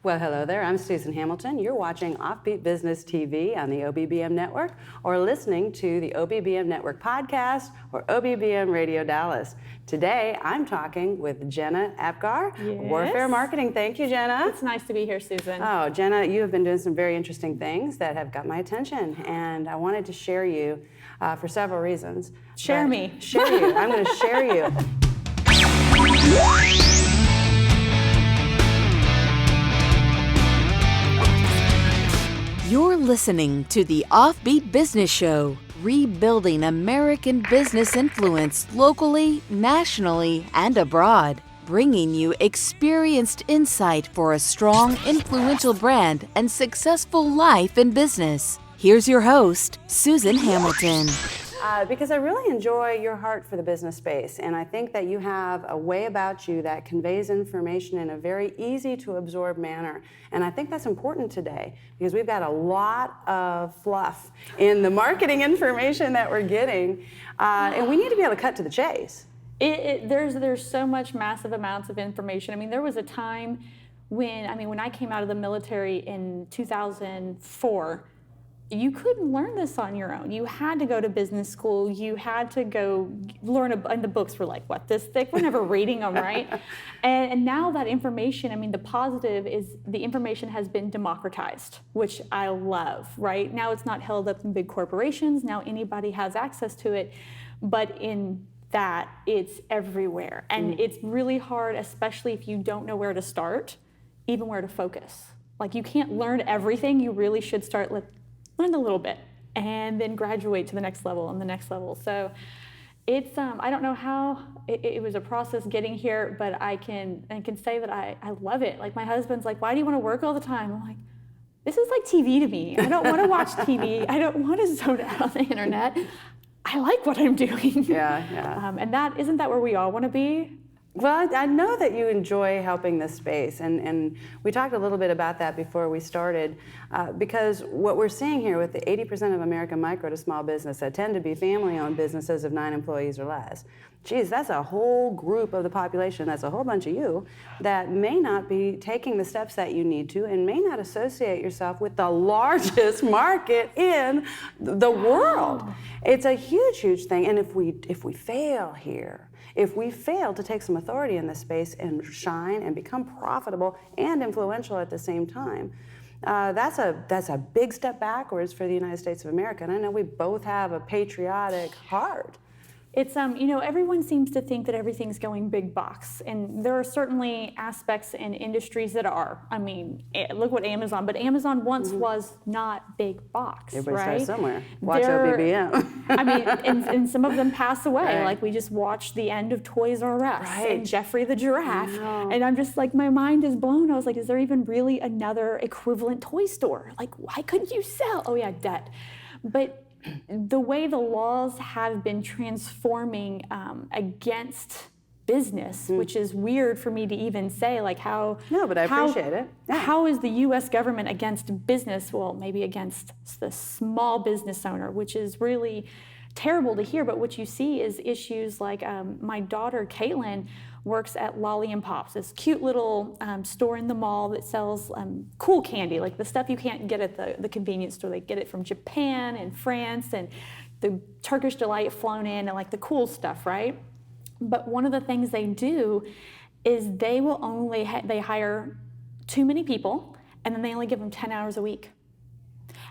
Well, hello there. I'm Susan Hamilton. You're watching OffBeat Business TV on the OBBM network or listening to the OBBM network podcast or OBBM Radio Dallas. Today, I'm talking with Jena Apgar, Warfare.Marketing. Thank you, Jena. It's nice to be here, Susan. Oh, Jena, you have been doing some very interesting things that have got my attention, and I wanted to share you for several reasons. Share me. Share you. I'm going to share you. You're listening to the OffBeat Business Show, rebuilding American business influence locally, nationally, and abroad, bringing you experienced insight for a strong, influential brand and successful life in business. Here's your host, Susan Hamilton. Because I really enjoy your heart for the business space, and I think that you have a way about you that conveys information in a very easy to absorb manner. And I think that's important today because we've got a lot of fluff in the marketing information that we're getting, and we need to be able to cut to the chase. There's so much massive amounts of information. I mean, there was a time when I came out of the military in 2004. You couldn't learn this on your own. You had to go to business school. You had to go learn, and the books were like, what, this thick? We're never reading them, right? And now that information, the positive is the information has been democratized, which I love, right? Now it's not held up in big corporations. Now anybody has access to it. But in that, it's everywhere. And it's really hard, especially if you don't know where to start, even where to focus. Like, you can't learn everything. You really should start learn a little bit and then graduate to the next level and the next level. So it's I don't know how it was a process getting here, but I can say that I love it. Like, my husband's like, why do you want to work all the time? I'm like, this is like TV to me. I don't want to watch TV. I don't want to zone out on the internet. I like what I'm doing. Yeah. And isn't that where we all want to be? Well, I know that you enjoy helping this space, and we talked a little bit about that before we started, because what we're seeing here with the 80% of American micro to small business that tend to be family-owned businesses of 9 employees or less, geez, that's a whole group of the population, that's a whole bunch of you, that may not be taking the steps that you need to and may not associate yourself with the largest market in the world. It's a huge, huge thing, and if we fail here, if we fail to take some authority in this space and shine and become profitable and influential at the same time, that's a big step backwards for the United States of America. And I know we both have a patriotic heart. It's, everyone seems to think that everything's going big box, and there are certainly aspects and industries that are. I mean, look what Amazon, but Amazon once was not big box, Everybody right? starts somewhere. Watch OBBM. And some of them pass away. Right. Like, we just watched the end of Toys R Us Right. and Jeffrey the Giraffe, and I'm just like, my mind is blown. I was like, is there even really another equivalent toy store? Like, why couldn't you sell? Oh yeah, debt. But the way the laws have been transforming against business, which is weird for me to even say, like, how... No, but I appreciate it. Yeah. How is the U.S. government against business? Well, maybe against the small business owner, which is really terrible to hear. But what you see is issues like my daughter, Caitlin, works at Lolly and Pops, this cute little store in the mall that sells cool candy, like the stuff you can't get at the convenience store. They get it from Japan and France, and the Turkish Delight flown in, and like the cool stuff, right? But one of the things they do is they will only they hire too many people, and then they only give them 10 hours a week.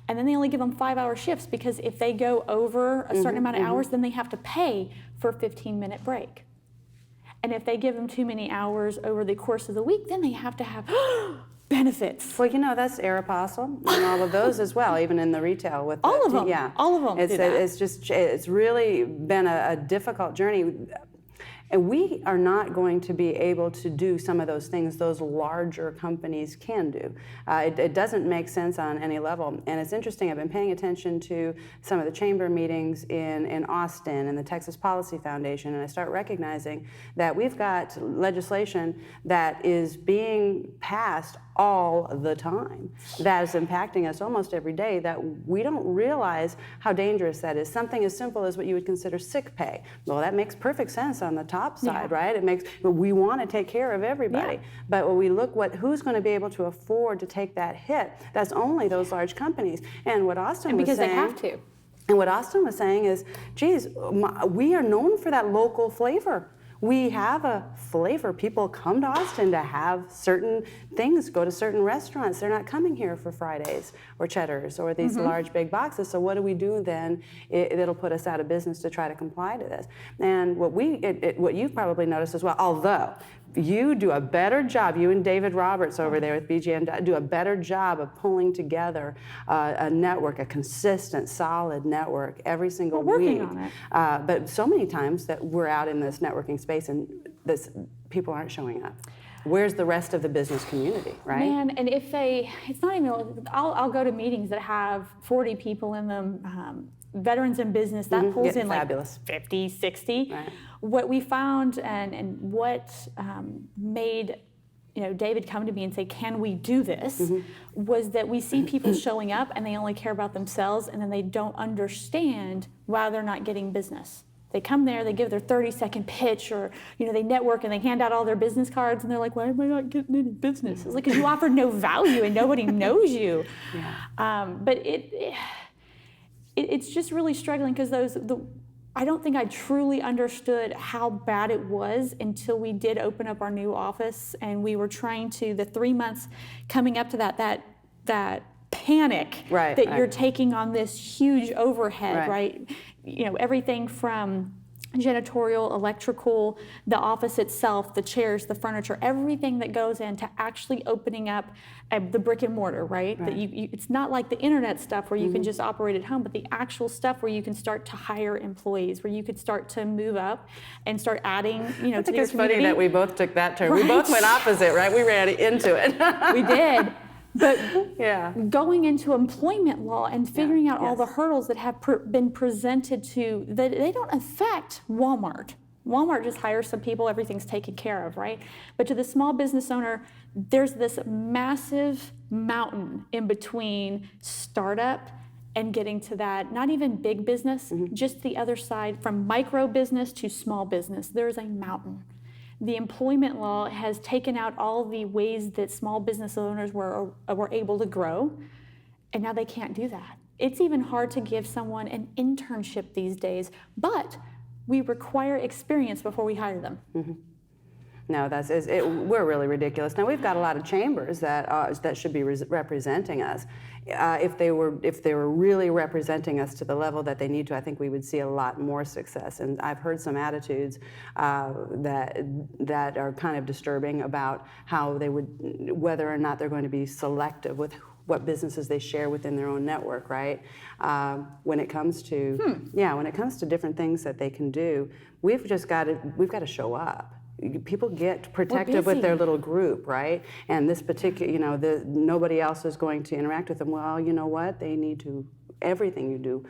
And then they only give them 5-hour shifts, because if they go over a certain amount of hours, then they have to pay for a 15-minute break. And if they give them too many hours over the course of the week, then they have to have benefits. Well, that's Aeropostale and all of those as well, even in the retail with all of them. Yeah, all of them. It's really been a difficult journey. And we are not going to be able to do some of those things those larger companies can do. It doesn't make sense on any level. And it's interesting, I've been paying attention to some of the chamber meetings in Austin and the Texas Policy Foundation, and I start recognizing that we've got legislation that is being passed all the time that is impacting us almost every day, that we don't realize how dangerous that is. Something as simple as what you would consider sick pay. Well, that makes perfect sense on the top top side, right? It makes, we want to take care of everybody. But when we look who's going to be able to afford to take that hit, that's only those large companies. And what Austin was saying. Because they have to. And what Austin was saying is, geez, we are known for that local flavor. We have a flavor. People come to Austin to have certain things, go to certain restaurants. They're not coming here for Fridays or Cheddar's or these large big boxes. So what do we do then? It'll put us out of business to try to comply to this. And what you've probably noticed as well, although you do a better job, you and David Roberts over there with BGM do a better job of pulling together a network, a consistent, solid network every single week. We're working on it. But so many times that we're out in this networking space and people aren't showing up. Where's the rest of the business community, right? Man, and if it's not even, I'll go to meetings that have 40 people in them, veterans in business, that pulls in fabulous. Like 50, 60. Right. What we found and what made David come to me and say, can we do this, was that we see people showing up and they only care about themselves, and then they don't understand why they're not getting business. They come there, they give their 30-second pitch, or they network and they hand out all their business cards, and they're like, why am I not getting any business? It's like, because you offered no value and nobody knows you. But it's just really struggling, because I don't think I truly understood how bad it was until we did open up our new office, and we were trying to, the 3 months coming up to that panic that you're taking on this huge overhead, right? Everything from janitorial, electrical, the office itself, the chairs, the furniture, everything that goes into actually opening up the brick and mortar, right? That it's not like the internet stuff where you can just operate at home, but the actual stuff where you can start to hire employees, where you could start to move up and start adding, to your community. It's funny that we both took that turn. Right? We both went opposite, right? We ran into it. We did. But going into employment law and figuring out all the hurdles that have been presented to, that they don't affect Walmart. Walmart just hires some people, everything's taken care of, right? But to the small business owner, there's this massive mountain in between startup and getting to that, not even big business, just the other side, from micro business to small business, there's a mountain. The employment law has taken out all the ways that small business owners were able to grow, and now they can't do that. It's even hard to give someone an internship these days, but we require experience before we hire them. No, we're really ridiculous. Now, we've got a lot of chambers that should be representing us. If they were really representing us to the level that they need to, I think we would see a lot more success. And I've heard some attitudes that are kind of disturbing about how whether or not they're going to be selective with what businesses they share within their own network, right? When it comes to different things that they can do, we've got to show up. People get protective with their little group, right? And this particular, nobody else is going to interact with them. Well, you know what? They need to. Everything you do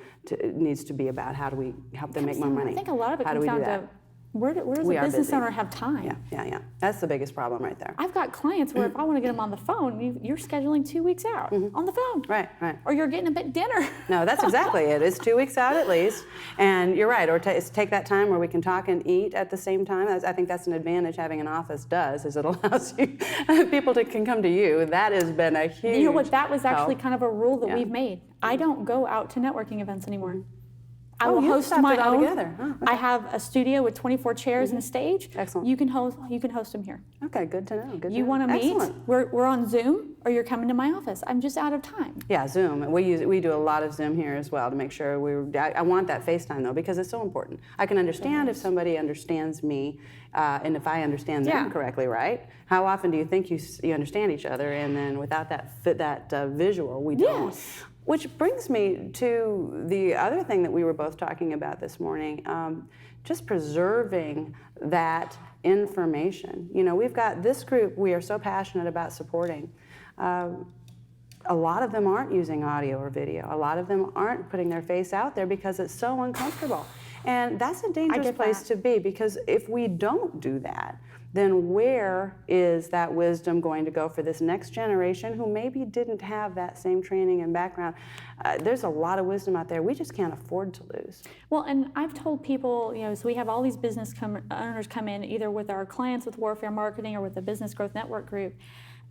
needs to be about how do we help them make more money. I think a lot of it comes down to where does a business owner have time? Yeah. That's the biggest problem right there. I've got clients where if I want to get them on the phone, you're scheduling 2 weeks out on the phone. Right. Or you're getting them at dinner. No, that's exactly it. It's 2 weeks out at least. And you're right. Or take that time where we can talk and eat at the same time. I think that's an advantage having an office does, is it allows people can come to you. That has been a huge You know what? That was actually help. kind of a rule that we've made. I don't go out to networking events anymore. I Oh, will you host stopped my it all own. together. Oh, okay. I have a studio with 24 chairs and a stage. Excellent. You can host them here. Okay, good to know. You want to meet? Excellent. We're on Zoom, or you're coming to my office. I'm just out of time. Yeah, Zoom. We do a lot of Zoom here as well to make sure I want that FaceTime though, because it's so important. I can understand if somebody understands me, and if I understand them correctly, right? How often do you think you understand each other, and then without that visual, we don't? Yes. Which brings me to the other thing that we were both talking about this morning, just preserving that information. We've got this group we are so passionate about supporting. A lot of them aren't using audio or video. A lot of them aren't putting their face out there because it's so uncomfortable. And that's a dangerous place to be, because if we don't do that, then where is that wisdom going to go for this next generation who maybe didn't have that same training and background? There's a lot of wisdom out there we just can't afford to lose. Well, and I've told people, so we have all these business owners come in either with our clients with Warfare.Marketing or with the Business Growth Network group,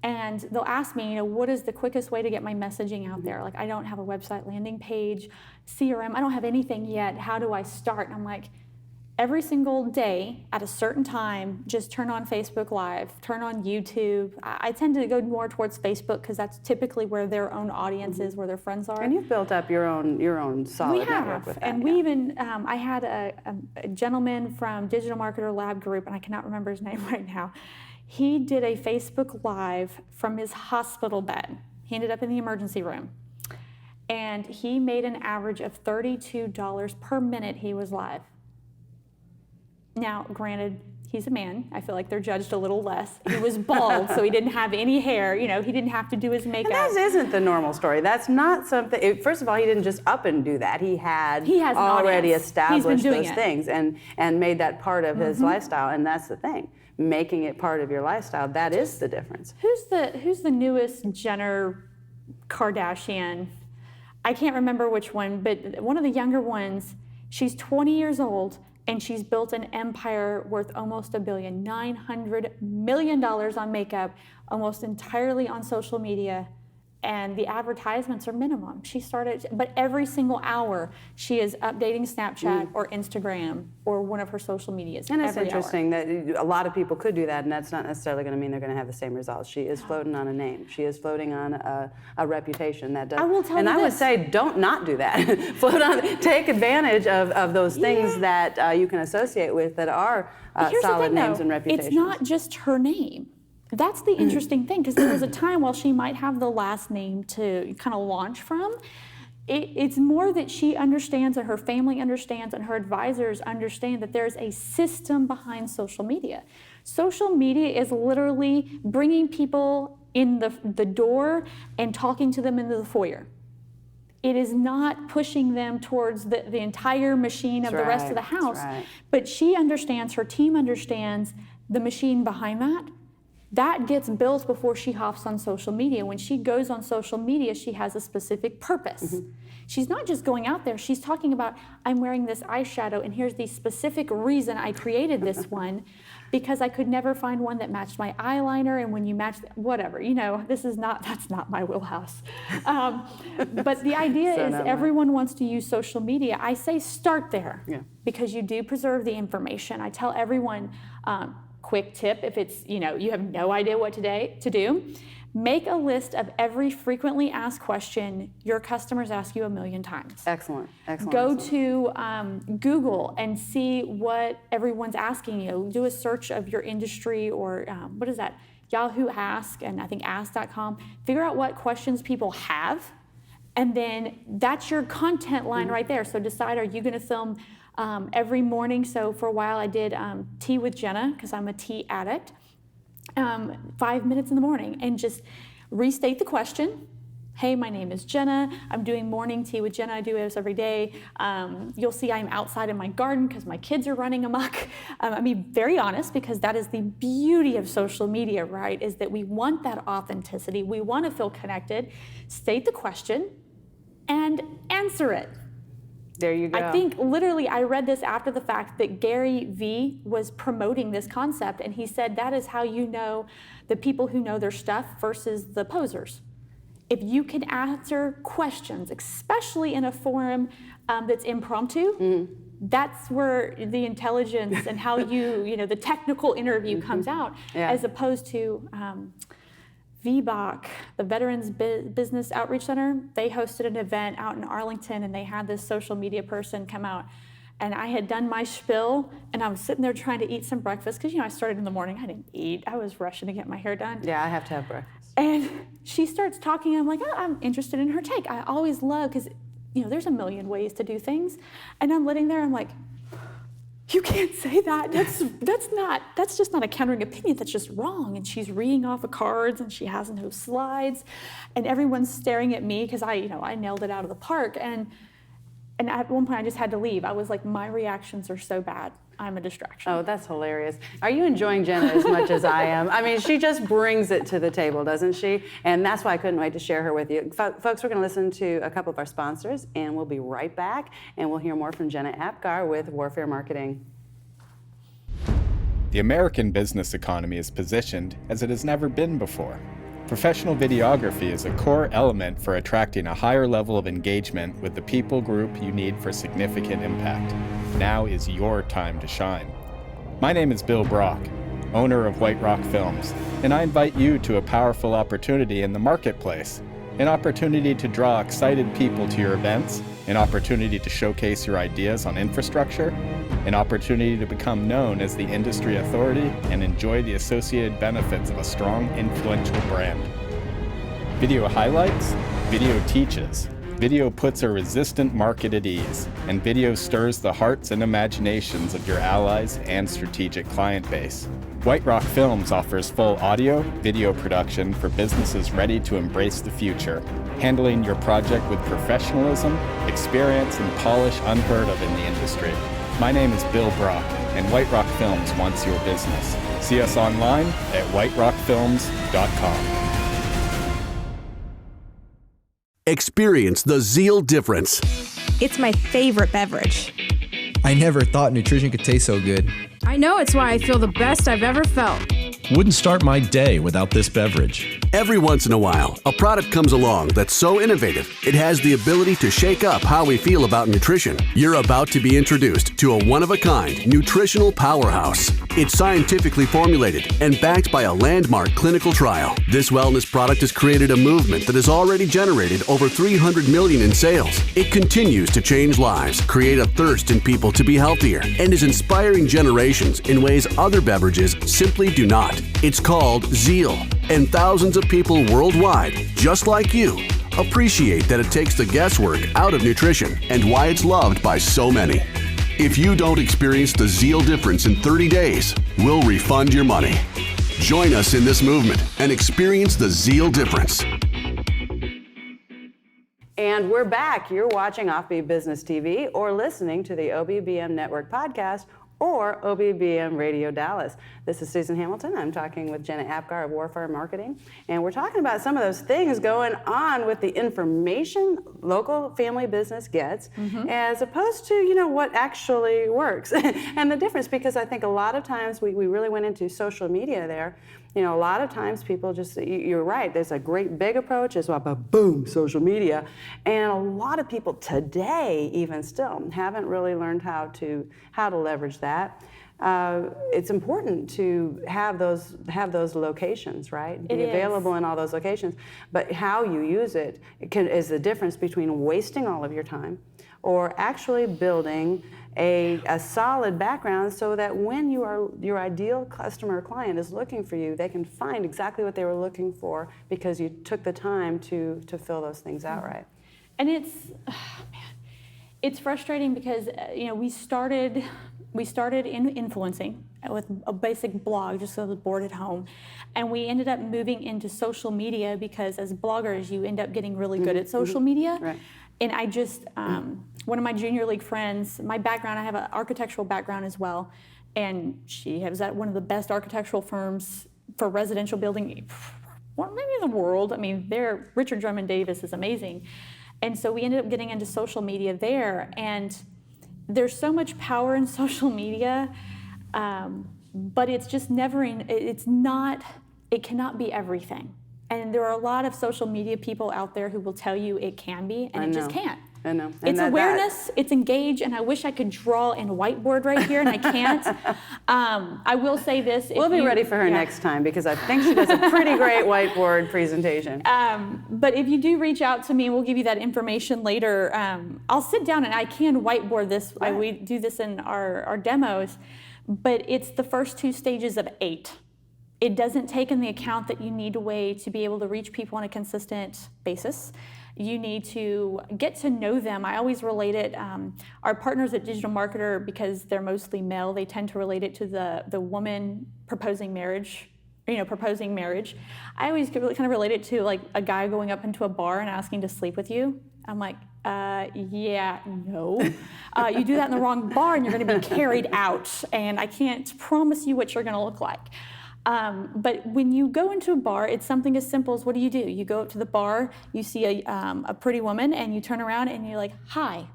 and they'll ask me, what is the quickest way to get my messaging out there? Like, I don't have a website landing page, CRM, I don't have anything yet. How do I start? And I'm like, every single day at a certain time, just turn on Facebook Live, turn on YouTube. I tend to go more towards Facebook because that's typically where their own audience is, where their friends are. And you've built up your own solid network with that. And we even, I had a gentleman from Digital Marketer Lab Group, and I cannot remember his name right now. He did a Facebook Live from his hospital bed. He ended up in the emergency room. And he made an average of $32 per minute he was live. Now, granted, he's a man. I feel like they're judged a little less. He was bald, so he didn't have any hair. He didn't have to do his makeup. And that isn't the normal story. That's not something. First of all, he didn't just up and do that. He has already established those things and made that part of his lifestyle. And that's the thing, making it part of your lifestyle. That is the difference. Who's the newest Jenner Kardashian? I can't remember which one, but one of the younger ones. She's 20 years old. And she's built an empire worth almost $1 billion, $900 million on makeup, almost entirely on social media. And the advertisements are minimum. She started, but every single hour she is updating Snapchat or Instagram or one of her social medias. And it's interesting that a lot of people could do that, and that's not necessarily going to mean they're going to have the same results. She is floating on a name. She is floating on a reputation that does. I will tell you and I would say, don't not do that. Float on. Take advantage of those things that you can associate with that are solid names and reputations. It's not just her name. That's the interesting thing, because there was a time while she might have the last name to kind of launch from. It's more that she understands and her family understands and her advisors understand that there's a system behind social media. Social media is literally bringing people in the door and talking to them into the foyer. It is not pushing them towards the entire machine of the rest of the house. But she understands, her team understands the machine behind that. That gets built before she hops on social media. When she goes on social media, she has a specific purpose. She's not just going out there, she's talking about, I'm wearing this eyeshadow and here's the specific reason I created this one, because I could never find one that matched my eyeliner, and when you match, whatever, that's not my wheelhouse. But the idea is everyone wants to use social media. I say start there, because you do preserve the information. I tell everyone, quick tip, if it's, you have no idea what to do, make a list of every frequently asked question your customers ask you 1,000,000 times. Excellent. Go to Google and see what everyone's asking you. Do a search of your industry, or what is that? Yahoo Ask, and I think ask.com. Figure out what questions people have, and then that's your content line right there. So decide, are you going to film every morning? So for a while I did tea with Jena, because I'm a tea addict, 5 minutes in the morning, and just restate the question. Hey, my name is Jena. I'm doing morning tea with Jena. I do this every day. You'll see I'm outside in my garden because my kids are running amok. I mean, very honest, because that is the beauty of social media, right? Is that we want that authenticity. We want to feel connected. State the question and answer it. There you go. I think literally I read this after the fact that Gary Vee was promoting this concept, and he said that is how you know the people who know their stuff versus the posers. If you can answer questions, especially in a forum that's impromptu, that's where the intelligence and how the technical interview comes out, as opposed to VBOC, the Veterans Business Outreach Center. They hosted an event out in Arlington, and they had this social media person come out. And I had done my spiel, and I was sitting there trying to eat some breakfast, because I started in the morning. I didn't eat. I was rushing to get my hair done. Yeah, I have to have breakfast. And she starts talking. I'm like, I'm interested in her take. I always love, because there's a million ways to do things. And I'm sitting there, I'm like, you can't say that. That's just not a countering opinion. That's just wrong. And she's reading off of cards, and she has no slides, and everyone's staring at me because I nailed it out of the park. And at one point I just had to leave. I was like, my reactions are so bad. I'm a distraction. Oh, that's hilarious. Are you enjoying Jena as much as I am? I mean, she just brings it to the table, doesn't she? And that's why I couldn't wait to share her with you. Folks, we're going to listen to a couple of our sponsors, and we'll be right back, and we'll hear more from Jena Apgar with Warfare.Marketing. The American business economy is positioned as it has never been before. Professional videography is a core element for attracting a higher level of engagement with the people group you need for significant impact. Now is your time to shine. My name is Bill Brock, owner of White Rock Films, and I invite you to a powerful opportunity in the marketplace. An opportunity to draw excited people to your events, an opportunity to showcase your ideas on infrastructure, an opportunity to become known as the industry authority and enjoy the associated benefits of a strong, influential brand. Video highlights, video teaches. Video puts a resistant market at ease, and video stirs the hearts and imaginations of your allies and strategic client base. White Rock Films offers full audio, video production for businesses ready to embrace the future, handling your project with professionalism, experience, and polish unheard of in the industry. My name is Bill Brock, and White Rock Films wants your business. See us online at whiterockfilms.com. Experience the Zeal difference. It's my favorite beverage. I never thought nutrition could taste so good. I know it's why I feel the best I've ever felt. Wouldn't start my day without this beverage. Every once in a while, a product comes along that's so innovative, it has the ability to shake up how we feel about nutrition. You're about to be introduced to a one-of-a-kind nutritional powerhouse. It's scientifically formulated and backed by a landmark clinical trial. This wellness product has created a movement that has already generated over $300 million in sales. It continues to change lives, create a thirst in people to be healthier, and is inspiring generations in ways other beverages simply do not. It's called Zeal, and thousands of people worldwide, just like you, appreciate that it takes the guesswork out of nutrition and why it's loved by so many. If you don't experience the Zeal difference in 30 days, we'll refund your money. Join us in this movement and experience the Zeal difference. And we're back. You're watching OffBeat Business TV or listening to the OBBM Network podcast or OBBM Radio Dallas. This is Susan Hamilton. I'm talking with Jena Apgar of Warfare.Marketing, and we're talking about some of those things going on with the information local family business gets, as opposed to, you know, what actually works. And the difference, because I think a lot of times we really went into social media there. You know, a lot of times people just, you're right, there's a great big approach, it's about boom, social media. And a lot of people today, even still, haven't really learned how to leverage that. It's important to have those locations, right? Be available in all those locations. But how you use it is the difference between wasting all of your time or actually building a solid background so that when your ideal customer or client is looking for you, they can find exactly what they were looking for because you took the time to fill those things out right. And it's frustrating because you know, we started in influencing with a basic blog just so I was bored at home, and we ended up moving into social media because as bloggers you end up getting really good at social media. Right. And I just, one of my junior league friends, my background, I have an architectural background as well, and she has at one of the best architectural firms for residential building, well, maybe in the world. I mean, Richard Drummond Davis is amazing. And so we ended up getting into social media there, and there's so much power in social media, but it's just it cannot be everything. And there are a lot of social media people out there who will tell you it can be, and it just can't. I know. And it's awareness, it's engage, and I wish I could draw in whiteboard right here, and I can't. I will say this. We'll be ready for her next time because I think she does a pretty great whiteboard presentation. But if you do reach out to me, we'll give you that information later. I'll sit down and I can whiteboard this. Right. We do this in our demos, but it's the first 2 stages of 8. It doesn't take in the account that you need a way to be able to reach people on a consistent basis. You need to get to know them. I always relate it, our partners at Digital Marketer, because they're mostly male, they tend to relate it to the woman proposing marriage proposing marriage. I always kind of relate it to like a guy going up into a bar and asking to sleep with you. I'm like, yeah, no. You do that in the wrong bar and you're going to be carried out, and I can't promise you what you're going to look like. But when you go into a bar, it's something as simple as, what do? You go up to the bar, you see a pretty woman, and you turn around and you're like, hi.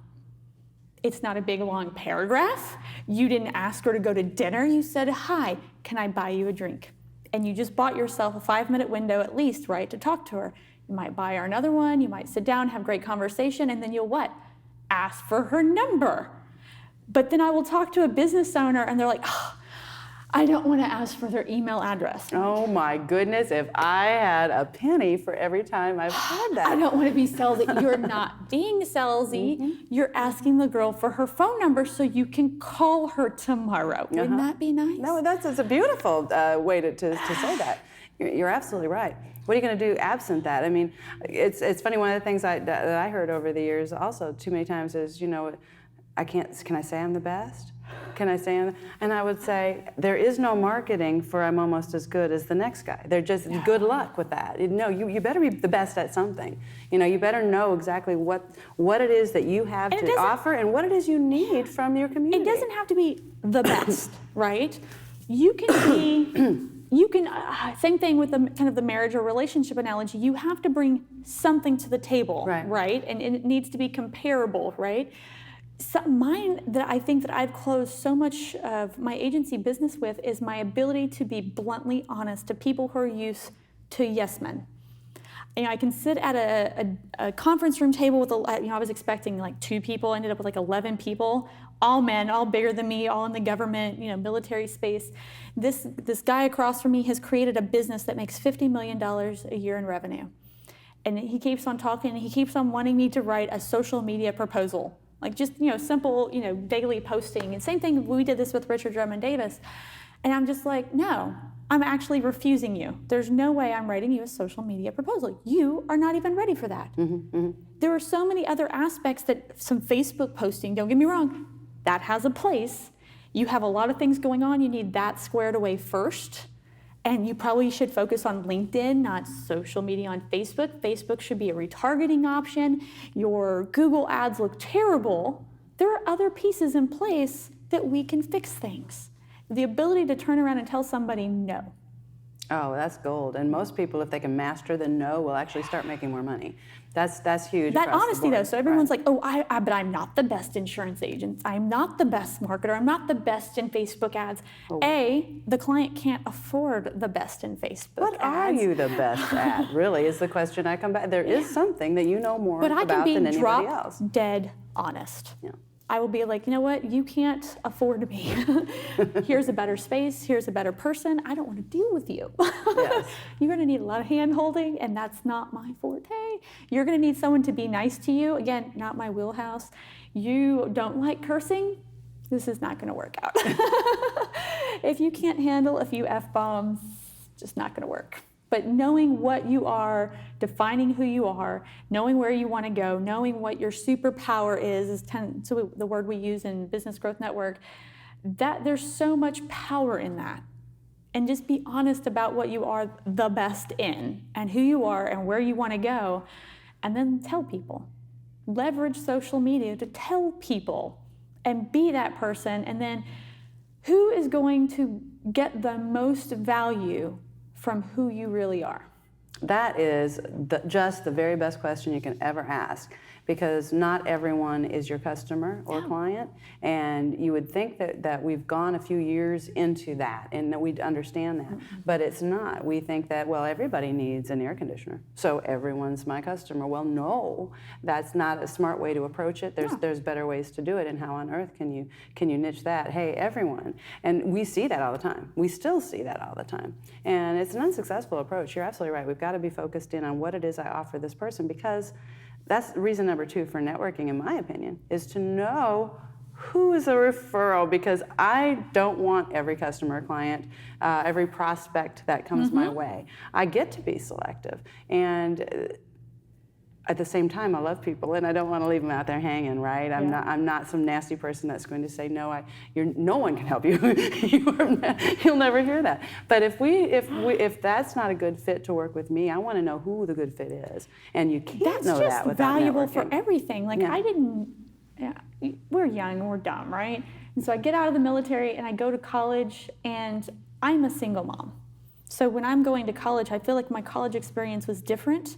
It's not a big long paragraph. You didn't ask her to go to dinner. You said, hi, can I buy you a drink? And you just bought yourself a 5-minute window at least, right, to talk to her. You might buy her another one, you might sit down, have great conversation, and then you'll what? Ask for her number. But then I will talk to a business owner and they're like, oh, I don't want to ask for their email address. Oh my goodness, if I had a penny for every time I've heard that. I don't want to be salesy. You're not being salesy. You're asking the girl for her phone number so you can call her tomorrow. Wouldn't that be nice? No, that's a beautiful way to say that. You're absolutely right. What are you going to do absent that? I mean, it's funny, one of the things that I heard over the years also too many times is, can I say I'm the best? Can I say and I would say, there is no marketing for I'm almost as good as the next guy. They're just good luck with that. No, you better be the best at something. You better know exactly what it is that you have to offer and what it is you need from your community. It doesn't have to be the best, right? You can be, same thing with the kind of the marriage or relationship analogy, you have to bring something to the table, right? And it needs to be comparable, right? Mine that I think that I've closed so much of my agency business with is my ability to be bluntly honest to people who are used to yes men. I can sit at a conference room table with I was expecting like 2 people, ended up with like 11 people, all men, all bigger than me, all in the government, military space. This guy across from me has created a business that makes $50 million a year in revenue. And he keeps on talking, and he keeps on wanting me to write a social media proposal. Like just, simple, daily posting. And same thing, we did this with Richard Drummond Davis. And I'm just like, no, I'm actually refusing you. There's no way I'm writing you a social media proposal. You are not even ready for that. There are so many other aspects that some Facebook posting, don't get me wrong, that has a place. You have a lot of things going on. You need that squared away first. And you probably should focus on LinkedIn, not social media on Facebook. Facebook should be a retargeting option. Your Google ads look terrible. There are other pieces in place that we can fix things. The ability to turn around and tell somebody no. Oh, that's gold. And most people, if they can master the no, will actually start making more money. That's huge. That honesty, though. So everyone's right. like, but I'm not the best insurance agent. I'm not the best marketer. I'm not the best in Facebook ads. Oh. The client can't afford the best in Facebook What ads. are you the best at, really, is the question I come back. There is something that you know more about than anybody else. But I can be drop dead honest. Yeah. I will be like, you know what, you can't afford me. Here's a better space, here's a better person. I don't want to deal with you. Yes. You're going to need a lot of hand-holding, and that's not my forte. You're going to need someone to be nice to you. Again, not my wheelhouse. You don't like cursing, this is not going to work out. If you can't handle a few F-bombs, just not going to work. But knowing what you are, defining who you are, knowing where you want to go, knowing what your superpower is so the word we use in Business Growth Network, that there's so much power in that. And just be honest about what you are the best in and who you are and where you want to go, and then tell people. Leverage social media to tell people and be that person, and then who is going to get the most value from who you really are? That is just the very best question you can ever ask, because not everyone is your customer or client, and you would think that we've gone a few years into that and that we'd understand that, but it's not. We think that, well, everybody needs an air conditioner, so everyone's my customer. Well, no, that's not a smart way to approach it. There's better ways to do it, and how on earth can you niche that? Hey, everyone. And we see that all the time. We still see that all the time, and it's an unsuccessful approach. You're absolutely right. We've got to be focused in on what it is I offer this person, because that's reason number 2 for networking, in my opinion, is to know who is a referral, because I don't want every customer or client, every prospect that comes my way. I get to be selective. And at the same time, I love people, and I don't want to leave them out there hanging, right? I'm not some nasty person that's going to say, no, no one can help you. You'll never hear that. But if that's not a good fit to work with me, I want to know who the good fit is, and you can't know that without valuable networking. for everything. Like I didn't. Yeah, we're young and we're dumb, right? And so I get out of the military and I go to college, and I'm a single mom. So when I'm going to college, I feel like my college experience was different,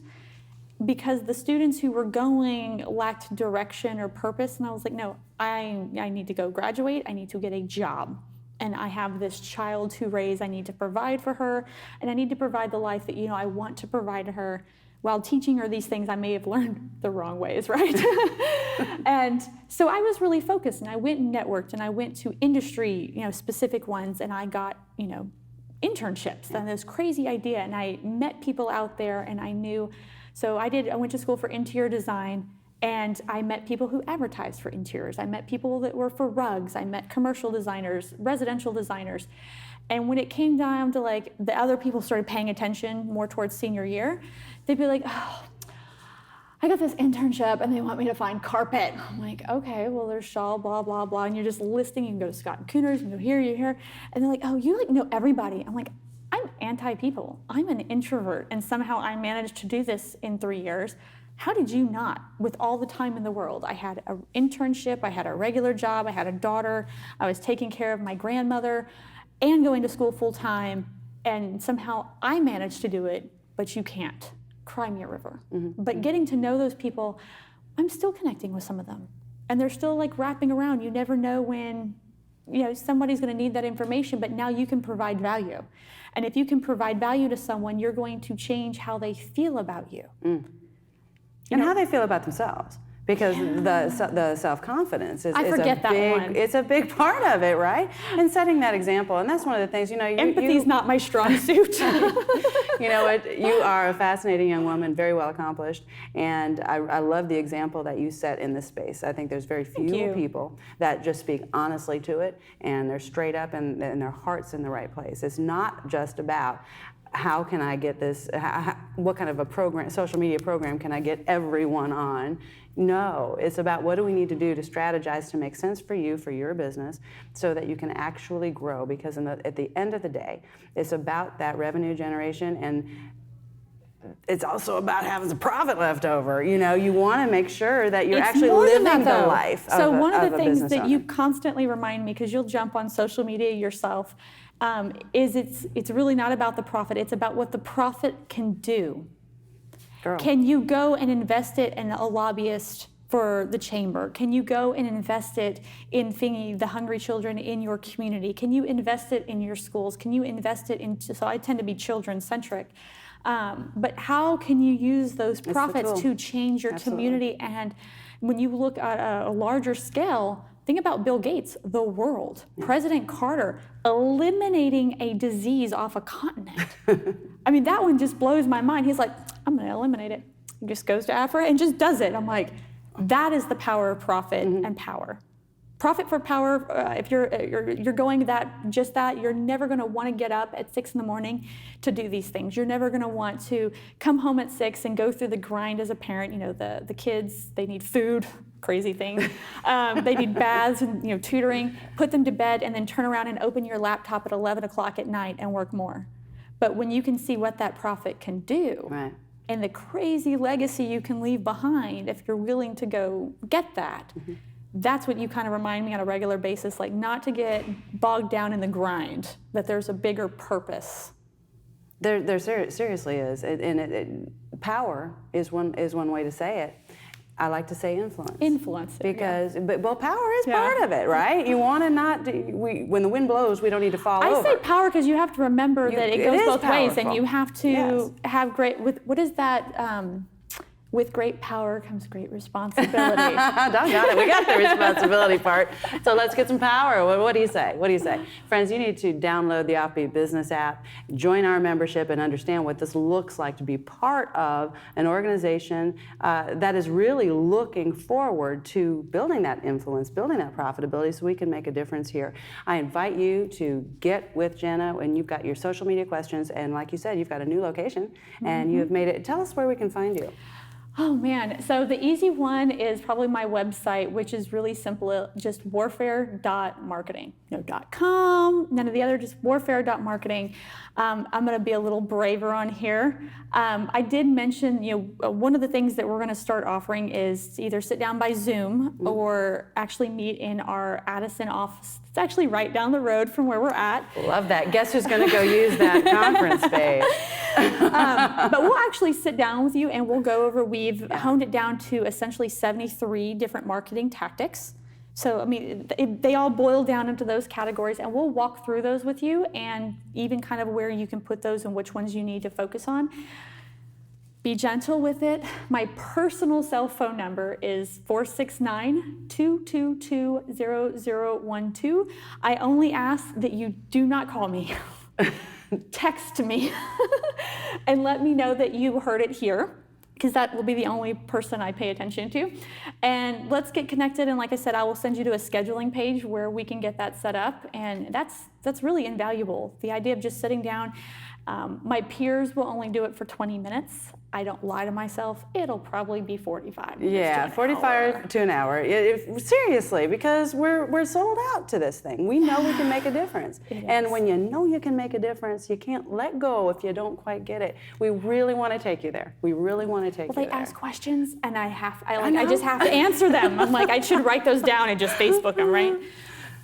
because the students who were going lacked direction or purpose, and I was like, no, I need to go graduate, I need to get a job, and I have this child to raise, I need to provide for her, and I need to provide the life that I want to provide to her, while teaching her these things I may have learned the wrong ways, right? And so I was really focused, and I went and networked, and I went to industry, specific ones, and I got, internships, and this crazy idea, and I met people out there, and I knew. So I went to school for interior design, and I met people who advertised for interiors. I met people that were for rugs. I met commercial designers, residential designers. And when it came down to like the other people started paying attention more towards senior year, they'd be like, oh, I got this internship and they want me to find carpet. I'm like, okay, well there's Shaw, blah, blah, blah. And you're just listing, you can go to Scott & Kuhners, you can go here, you're here. And they're like, oh, you know everybody. I'm like, I'm anti-people. I'm an introvert, and somehow I managed to do this in 3 years. How did you not, with all the time in the world? I had an internship, I had a regular job, I had a daughter, I was taking care of my grandmother, and going to school full time, and somehow I managed to do it, but you can't. Cry me a river. Mm-hmm. But getting to know those people, I'm still connecting with some of them, and they're still like wrapping around. You never know when somebody's going to need that information, but now you can provide value. And if you can provide value to someone, you're going to change how they feel about you. And how they feel about themselves. Because the self-confidence is it's a big part of it, right? And setting that example, and that's one of the things, empathy is not my strong suit. You know what? You are a fascinating young woman, very well accomplished, and I love the example that you set in this space. I think there's very few people that just speak honestly to it, and they're straight up, and their heart's in the right place. It's not just about how can I get this, what kind of a program, social media program can I get everyone on? No, it's about what do we need to do to strategize to make sense for you, for your business, so that you can actually grow, because at the end of the day, it's about that revenue generation, and it's also about having some profit left over. You want to make sure that you're actually living the life of So one of the things business that owner. you constantly remind me, because you'll jump on social media yourself, is it's really not about the profit, it's about what the profit can do. Girl. Can you go and invest it in a lobbyist for the chamber? Can you go and invest it in feeding the hungry children in your community? Can you invest it in your schools? Can you invest it into, so I tend to be children-centric, but how can you use those profits to change your community? And when you look at a larger scale, think about Bill Gates, the world. President Carter, eliminating a disease off a continent. I mean, that one just blows my mind. He's like, I'm gonna eliminate it. He just goes to Africa and just does it. I'm like, that is the power of profit and power. Profit for power, if you're going just that, you're never gonna wanna get up at 6 in the morning to do these things. You're never gonna want to come home at 6 and go through the grind as a parent. The kids, they need food, crazy thing. They need baths and tutoring, put them to bed, and then turn around and open your laptop at 11 o'clock at night and work more. But when you can see what that profit can do, right, and the crazy legacy you can leave behind if you're willing to go get that, that's what you kind of remind me on a regular basis, like not to get bogged down in the grind, that there's a bigger purpose. There seriously is, and power is one way to say it. I like to say influence. Influence. Because, but power is part of it, right? You want to when the wind blows, we don't need to fall over. I say power because you have to remember that it goes both ways, and you have to Yes. have what is that? With great power comes great responsibility. Doggone it, we got the responsibility part. So let's get some power. What do you say? What do you say? Friends, you need to download the OffBeat Business app, join our membership, and understand what this looks like to be part of an organization that is really looking forward to building that influence, building that profitability, so we can make a difference here. I invite you to get with Jena when you've got your social media questions, and like you said, you've got a new location, and you have made it. Tell us where we can find you. Oh man, so the easy one is probably my website, which is really simple, just Warfare.Marketing. No .com, none of the other, just Warfare.Marketing. I'm gonna be a little braver on here. I did mention, one of the things that we're gonna start offering is to either sit down by Zoom or actually meet in our Addison office. It's actually right down the road from where we're at. Love that. Guess who's gonna go use that conference space? But we'll actually sit down with you and we'll go over, we've honed it down to essentially 73 different marketing tactics. So, I mean, they all boil down into those categories, and we'll walk through those with you and even kind of where you can put those and which ones you need to focus on. Be gentle with it. My personal cell phone number is 469-222-0012. I only ask that you do not call me. Text me and let me know that you heard it here, because that will be the only person I pay attention to. And let's get connected, and like I said, I will send you to a scheduling page where we can get that set up, and that's really invaluable. The idea of just sitting down, my peers will only do it for 20 minutes. I don't lie to myself, it'll probably be 45 minutes. Yeah, 45 to an hour. Seriously, because we're sold out to this thing. We know we can make a difference. And when you know you can make a difference, you can't let go if you don't quite get it. We really want to take you there. We really want to take you there. Well, they ask questions, and I just have to answer them. I'm like, I should write those down and just Facebook them, right?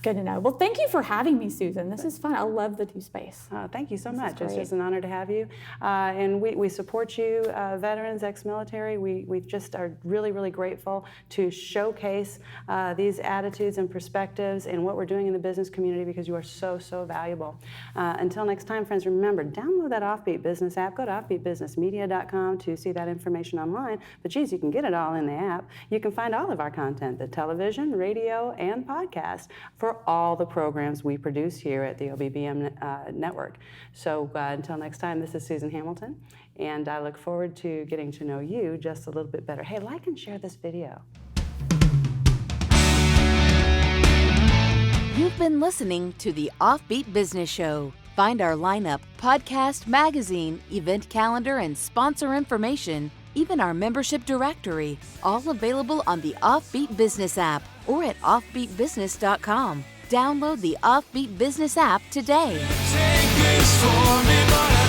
Good to know. Well, thank you for having me, Susan. This is fun. I love the two space. Thank you so much. It's just an honor to have you. And we support you, veterans, ex-military. We just are really, really grateful to showcase these attitudes and perspectives and what we're doing in the business community, because you are so, so valuable. Until next time, friends, remember, download that OffBeat Business app. Go to offbeatbusinessmedia.com to see that information online. But geez, you can get it all in the app. You can find all of our content, the television, radio, and podcast, for all the programs we produce here at the OBBM network. So until next time, this is Susan Hamilton, and I look forward to getting to know you just a little bit better. Hey, like and share this video. You've been listening to the OffBeat Business Show. Find our lineup, podcast, magazine, event calendar, and sponsor information, even our membership directory, all available on the OffBeat Business app or at offbeatbusiness.com. Download the OffBeat Business app today. Take this for me, but